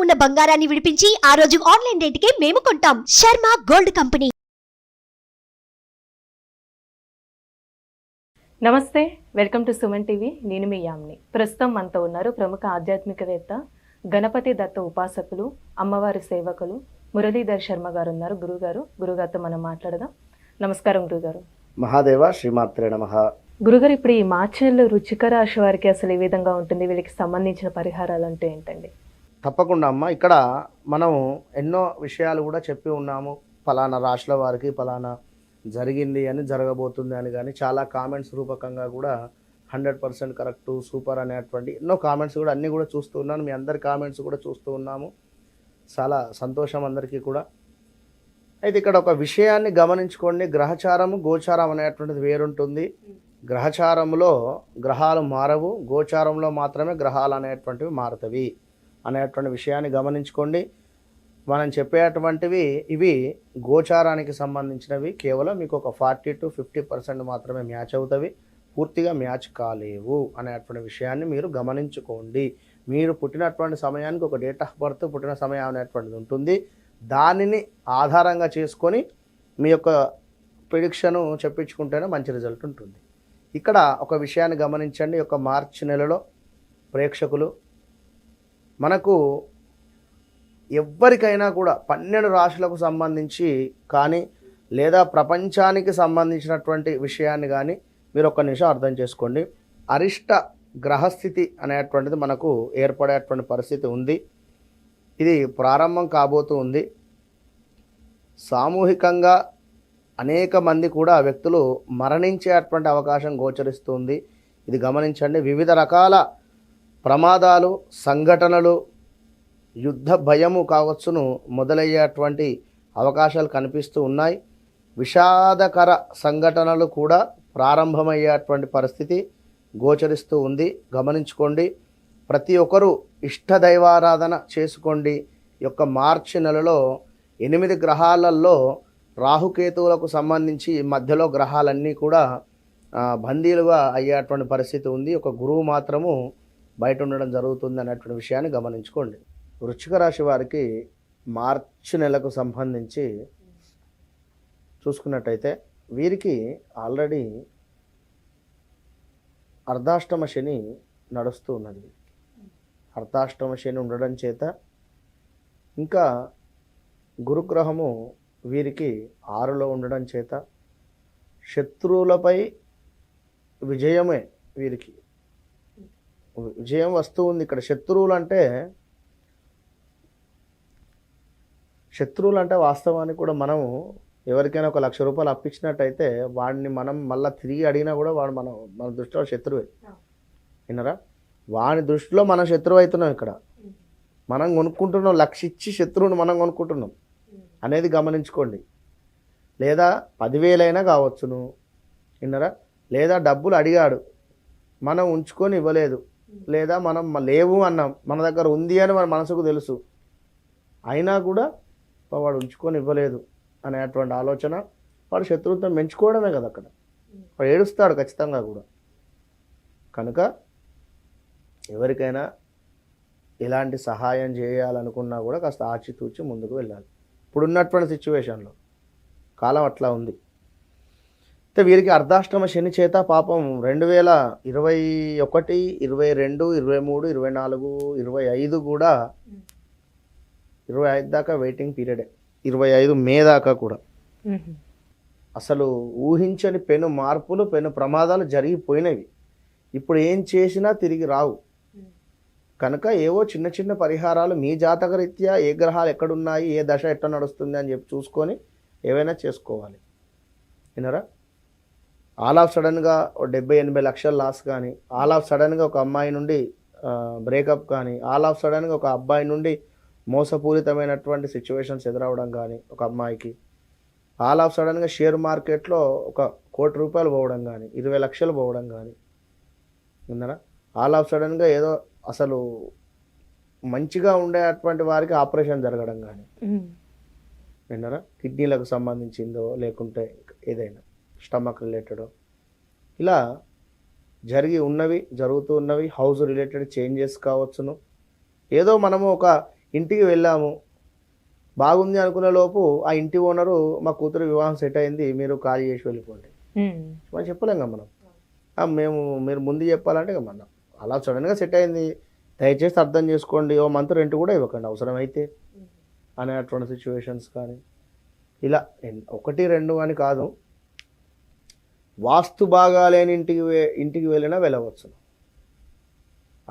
ఉన్న బంగారాన్ని విడిపించి ఆ రోజు ఆన్లైన్ రేటుకే మేము కొంటాం. Sharma gold company. నమస్తే, వెల్కమ్ టు సుమన్ టీవీ. నేను మీ యామ్ని. ప్రస్తుతం మనతో ఉన్నారు ప్రముఖ ఆధ్యాత్మికవేత్త, గణపతి దత్త ఉపాసకులు, అమ్మవారి సేవకులు మురళీధర్ శర్మ గారు ఉన్నారు. గురుగారితో మనం మాట్లాడదాం. నమస్కారం గురుగారు. మహాదేవ శ్రీమాత్రే నమః. గురుగారు, ఇప్పుడు ఈ మార్చి నెలలో వృశ్చిక రాశి వారికి అసలు ఏ విధంగా ఉంటుంది? వీళ్ళకి సంబంధించిన పరిహారాలు అంటే ఏంటండి? తప్పకుండా అమ్మ, ఇక్కడ మనం ఎన్నో విషయాలు కూడా చెప్పి ఉన్నాము. ఫలానా రాశుల వారికి ఫలానా జరిగింది అని, జరగబోతుంది అని, కానీ చాలా కామెంట్స్ రూపకంగా కూడా 100% కరెక్టు, సూపర్ అనేటువంటి ఎన్నో కామెంట్స్ కూడా అన్నీ కూడా చూస్తూ ఉన్నాను. మీ అందరి కామెంట్స్ కూడా చూస్తూ ఉన్నాము. చాలా సంతోషం అందరికీ కూడా. అయితే ఇక్కడ ఒక విషయాన్ని గమనించుకోండి. గ్రహచారము గోచారం అనేటువంటిది వేరుంటుంది. గ్రహచారంలో గ్రహాలు మారవు, గోచారంలో మాత్రమే గ్రహాలు అనేటువంటివి మారుతవి అనేటువంటి విషయాన్ని గమనించుకోండి. మనం చెప్పేటువంటివి ఇవి గోచారానికి సంబంధించినవి. కేవలం మీకు ఒక 40 to 50% మాత్రమే మ్యాచ్ అవుతవి, పూర్తిగా మ్యాచ్ కాలేవు అనేటువంటి విషయాన్ని మీరు గమనించుకోండి. మీరు పుట్టినటువంటి సమయానికి ఒక డేట్ ఆఫ్ బర్త్, పుట్టిన సమయం అనేటువంటిది ఉంటుంది. దానిని ఆధారంగా చేసుకొని మీ యొక్క ప్రిడిక్షను చెప్పించుకుంటేనే మంచి రిజల్ట్ ఉంటుంది. ఇక్కడ ఒక విషయాన్ని గమనించండి. ఒక మార్చి నెలలో ప్రేక్షకులు, మనకు ఎవ్వరికైనా కూడా 12 రాశులకు సంబంధించి కానీ, లేదా ప్రపంచానికి సంబంధించినటువంటి విషయాన్ని కానీ మీరు ఒక్క నిమిషం అర్థం చేసుకోండి. అరిష్ట గ్రహస్థితి అనేటువంటిది మనకు ఏర్పడేటువంటి పరిస్థితి ఉంది. ఇది ప్రారంభం కాబోతూ ఉంది. సామూహికంగా అనేక మంది కూడా వ్యక్తులు మరణించేటువంటి అవకాశం గోచరిస్తుంది. ఇది గమనించండి. వివిధ రకాల ప్రమాదాలు, సంఘటనలు, యుద్ధ భయము కావచ్చును మొదలయ్యేటువంటి అవకాశాలు కనిపిస్తూ ఉన్నాయి. విషాదకర సంఘటనలు కూడా ప్రారంభమయ్యేటువంటి పరిస్థితి గోచరిస్తూ ఉంది. గమనించుకోండి. ప్రతి ఒక్కరూ ఇష్టదైవారాధన చేసుకోండి. ఈ యొక్క మార్చి నెలలో 8 గ్రహాలలో రాహుకేతువులకు సంబంధించి మధ్యలో గ్రహాలన్నీ కూడా బందీలుగా అయ్యేటువంటి పరిస్థితి ఉంది. ఒక గురువు మాత్రము బయట ఉండడం జరుగుతుంది అనేటువంటి విషయాన్ని గమనించుకోండి. వృశ్చిక రాశి వారికి మార్చి నెలకు సంబంధించి చూసుకున్నట్టయితే వీరికి ఆల్రెడీ అర్ధాష్టమ శని నడుస్తూ ఉన్నది. అర్ధాష్టమ శని ఉండడం చేత, ఇంకా గురుగ్రహము వీరికి 6లో ఉండడం చేత శత్రువులపై విజయమే, వీరికి విజయం వస్తూ ఉంది. ఇక్కడ శత్రువులు అంటే వాస్తవానికి కూడా మనము ఎవరికైనా ఒక 1,00,000 రూపాయలు అప్పించినట్టయితే వాడిని మనం మళ్ళీ తిరిగి అడిగినా కూడా వాడు మన దృష్టిలో శత్రువే. విన్నారా? వాని దృష్టిలో మనం శత్రువు అవుతున్నాం. ఇక్కడ మనం కొనుక్కుంటున్నాం, 1,00,000 ఇచ్చి శత్రువుని మనం కొనుక్కుంటున్నాం అనేది గమనించుకోండి. లేదా 10,000 అయినా కావచ్చును. విన్నారా? లేదా డబ్బులు అడిగాడు, మనం ఉంచుకొని ఇవ్వలేదు, లేదా మనం లేవు అన్నాం, మన దగ్గర ఉంది అని మన మనసుకు తెలుసు, అయినా కూడా వాడు ఉంచుకొని ఇవ్వలేదు అనేటువంటి ఆలోచన, వాడు శత్రుత్వం పెంచుకోవడమే కదా. అక్కడ వాడు ఏడుస్తాడు ఖచ్చితంగా కూడా. కనుక ఎవరికైనా ఎలాంటి సహాయం చేయాలనుకున్నా కూడా కాస్త ఆచితూచి ముందుకు వెళ్ళాలి. ఇప్పుడున్నటువంటి సిచ్యువేషన్లో కాలం అట్లా ఉంది. అయితే వీరికి అర్ధాష్టమ శని చేత పాపం 2021, 22, 23, 24, 25 కూడా 25 దాకా వెయిటింగ్ పీరియడే. 25 మే దాకా కూడా అసలు ఊహించని పెను మార్పులు, పెను ప్రమాదాలు జరిగిపోయినవి. ఇప్పుడు ఏం చేసినా తిరిగి రావు. కనుక ఏవో చిన్న చిన్న పరిహారాలు మీ జాతక రీత్యా ఏ గ్రహాలు ఎక్కడున్నాయి, ఏ దశ ఎట్లా నడుస్తుంది అని చెప్పి చూసుకొని ఏవైనా చేసుకోవాలి. వినరా? ఆల్ ఆఫ్ సడన్గా 70-80 లక్షల లాస్ కానీ, ఆల్ ఆఫ్ సడన్గా ఒక అమ్మాయి నుండి బ్రేకప్ కానీ, ఆల్ ఆఫ్ సడన్గా ఒక అబ్బాయి నుండి మోసపూరితమైనటువంటి సిచ్యువేషన్స్ ఎదురవడం కానీ, ఒక అమ్మాయికి ఆల్ ఆఫ్ సడన్గా షేర్ మార్కెట్లో ఒక 1 కోటి రూపాయలు పోవడం కానీ, 20 లక్షలు పోవడం కానీ, విన్నారా? ఆల్ ఆఫ్ సడన్గా ఏదో అసలు మంచిగా ఉండేటువంటి వారికి ఆపరేషన్ జరగడం కానీ, విన్నారా? కిడ్నీలకు సంబంధించిందో లేకుంటే ఏదైనా స్టమక్ రిలేటెడ్ ఇలా జరుగుతూ ఉన్నవి. హౌస్ రిలేటెడ్ చేంజెస్ కావచ్చును. ఏదో మనము ఒక ఇంటికి వెళ్ళాము, బాగుంది అనుకునే లోపు ఆ ఇంటి ఓనరు మా కూతురు వివాహం సెట్ అయింది, మీరు ఖాళీ చేసి వెళ్ళిపోండి, మనం చెప్పలేం కదా మనం. మీరు ముందు చెప్పాలంటే ఇక మనం అలా సడన్గా సెట్ అయింది, దయచేసి అర్థం చేసుకోండి, ఓ మంత్ రెంట్ కూడా ఇవ్వకండి అవసరమైతే అనేటువంటి సిచ్యువేషన్స్ కానీ ఇలా 1, 2 అని కాదు, వాస్తు బాగాలేని ఇంటికి వెళ్ళినా వెళ్ళవచ్చు.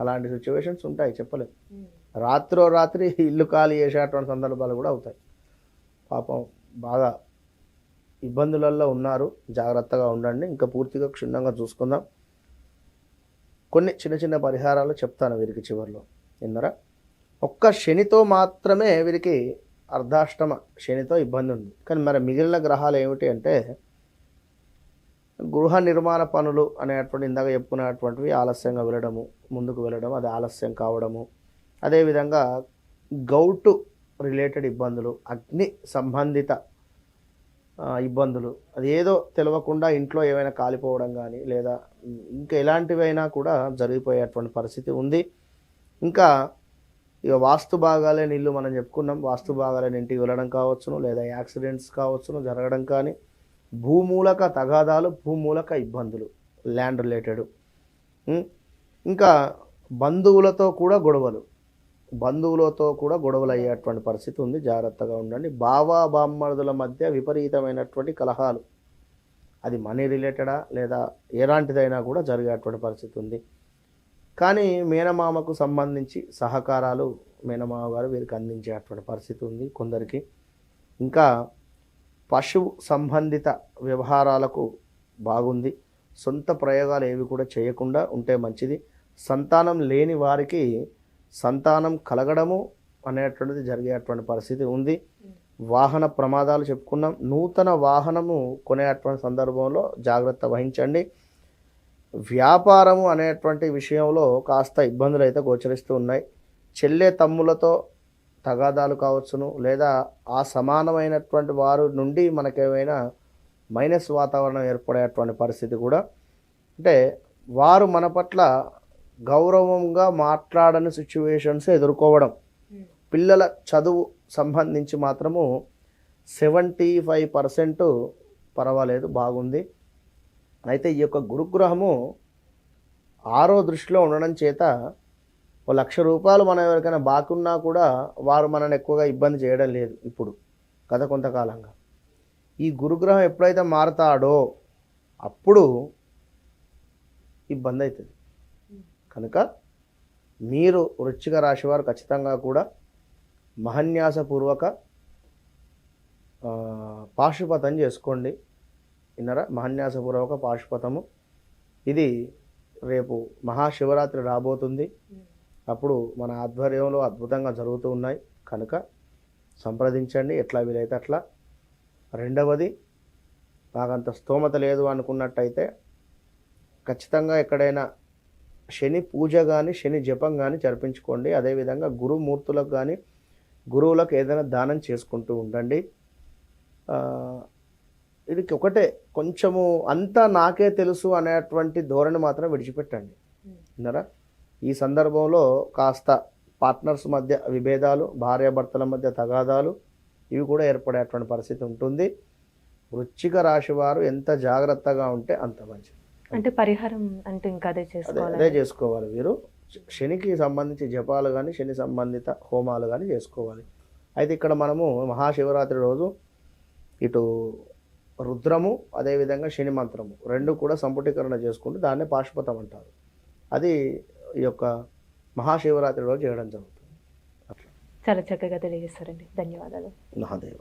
అలాంటి సిచ్యువేషన్స్ ఉంటాయి, చెప్పలేము. రాత్రి ఇల్లు ఖాళీ చేసేటువంటి సందర్భాలు కూడా అవుతాయి. పాపం బాగా ఇబ్బందులలో ఉన్నారు, జాగ్రత్తగా ఉండండి. ఇంకా పూర్తిగా క్షుణ్ణంగా చూసుకుందాం. కొన్ని చిన్న పరిహారాలు చెప్తాను వీరికి చివరిలో, విన్నరా. ఒక్క శనితో మాత్రమే వీరికి అర్ధాష్టమ శనితో ఇబ్బంది ఉంది. కానీ మరి మిగిలిన గ్రహాలు ఏమిటి అంటే గృహ నిర్మాణ పనులు అనేటువంటి ఇందాక చెప్పుకున్నటువంటివి ఆలస్యంగా వెళ్ళడము, ముందుకు వెళ్ళడం, అది ఆలస్యం కావడము, అదేవిధంగా గౌటు రిలేటెడ్ ఇబ్బందులు, అగ్ని సంబంధిత ఇబ్బందులు, అది ఏదో తెలియకుండా ఇంట్లో ఏమైనా కాలిపోవడం కానీ లేదా ఇంకా ఎలాంటివైనా కూడా జరిగిపోయేటువంటి పరిస్థితి ఉంది. ఇంకా ఇక వాస్తు బాగాలేని ఇల్లు మనం చెప్పుకున్నాం, వాస్తు బాగాలేని ఇంటికి వెళ్ళడం కావచ్చును, లేదా యాక్సిడెంట్స్ కావచ్చును జరగడం కానీ, భూమూలక తగాదాలు, భూమూలక ఇబ్బందులు, ల్యాండ్ రిలేటెడ్, ఇంకా బంధువులతో కూడా గొడవలు అయ్యేటువంటి పరిస్థితి ఉంది, జాగ్రత్తగా ఉండండి. బామ్మర్దుల మధ్య విపరీతమైనటువంటి కలహాలు, అది మనీ రిలేటెడా లేదా ఎలాంటిదైనా కూడా జరిగేటువంటి పరిస్థితి ఉంది. కానీ మేనమామకు సంబంధించి సహకారాలు మేనమామ గారు వీరికి అందించేటువంటి పరిస్థితి ఉంది కొందరికి. ఇంకా పశువు సంబంధిత వ్యవహారాలకు బాగుంది. సొంత ప్రయోగాలు ఏవి కూడా చేయకుండా ఉంటే మంచిది. సంతానం లేని వారికి సంతానం కలగడము అనేటువంటిది జరిగేటువంటి పరిస్థితి ఉంది. వాహన ప్రమాదాలు చెప్పుకున్నాం. నూతన వాహనము కొనేటువంటి సందర్భంలో జాగ్రత్త వహించండి. వ్యాపారము అనేటువంటి విషయంలో కాస్త ఇబ్బందులు అయితే గోచరిస్తూ ఉన్నాయి. చెల్లె తమ్ములతో తగాదాలు కావచ్చును, లేదా ఆ సమానమైనటువంటి వారు నుండి మనకేమైనా మైనస్ వాతావరణం ఏర్పడేటువంటి పరిస్థితి కూడా, అంటే వారు మన పట్ల గౌరవంగా మాట్లాడని సిచ్యువేషన్స్ ఎదుర్కోవడం. పిల్లల చదువు సంబంధించి మాత్రము 75% పర్వాలేదు, బాగుంది. అయితే ఈ యొక్క గురుగ్రహము 6వ దృష్టిలో ఉండడం చేత ₹1,00,000 మనం ఎవరికైనా బాకున్నా కూడా వారు మనల్ని ఎక్కువగా ఇబ్బంది చేయడం లేదు ఇప్పుడు గత కొంతకాలంగా. ఈ గురుగ్రహం ఎప్పుడైతే మారతాడో అప్పుడు ఇబ్బంది అవుతుంది. కనుక మీరు వృశ్చిక రాశి వారు ఖచ్చితంగా కూడా మహాన్యాసపూర్వక పాశుపతం చేసుకోండి. విన్నారా? మహాన్యాసపూర్వక పాశుపతము. ఇది రేపు మహాశివరాత్రి రాబోతుంది. అప్పుడు మన ఆధ్వర్యంలో అద్భుతంగా జరుగుతూ ఉన్నాయి. కనుక సంప్రదించండి ఎట్లా వీలైతే అట్లా. రెండవది, నాకంత స్తోమత లేదు అనుకున్నట్టయితే ఖచ్చితంగా ఎక్కడైనా శని పూజ కానీ శని జపం కానీ జరిపించుకోండి. అదేవిధంగా గురుమూర్తులకు కానీ గురువులకు ఏదైనా దానం చేసుకుంటూ ఉండండి. ఇది ఒకటే, కొంచెము అంతా నాకే తెలుసు అనేటువంటి ధోరణి మాత్రం విడిచిపెట్టండి. విన్నారా? ఈ సందర్భంలో కాస్త పార్ట్నర్స్ మధ్య విభేదాలు, భార్యాభర్తల మధ్య తగాదాలు, ఇవి కూడా ఏర్పడేటువంటి పరిస్థితి ఉంటుంది. వృశ్చిక రాశి వారు ఎంత జాగ్రత్తగా ఉంటే అంత మంచిది. అంటే పరిహారం అంటే ఇంకా అదే చేసుకోవాలి. వీరు శనికి సంబంధించి జపాలు కానీ శని సంబంధిత హోమాలు కానీ చేసుకోవాలి. అయితే ఇక్కడ మనము మహాశివరాత్రి రోజు ఇటు రుద్రము అదేవిధంగా శని మంత్రము రెండు కూడా సంపుటీకరణ చేసుకుంటూ దాన్నే పాశుపతం అంటారు. అది ఈ యొక్క మహాశివరాత్రి రోజు చేయడం జరుగుతుంది. చాలా చక్కగా తెలియజేస్తారండి. ధన్యవాదాలు. మహాదేవ.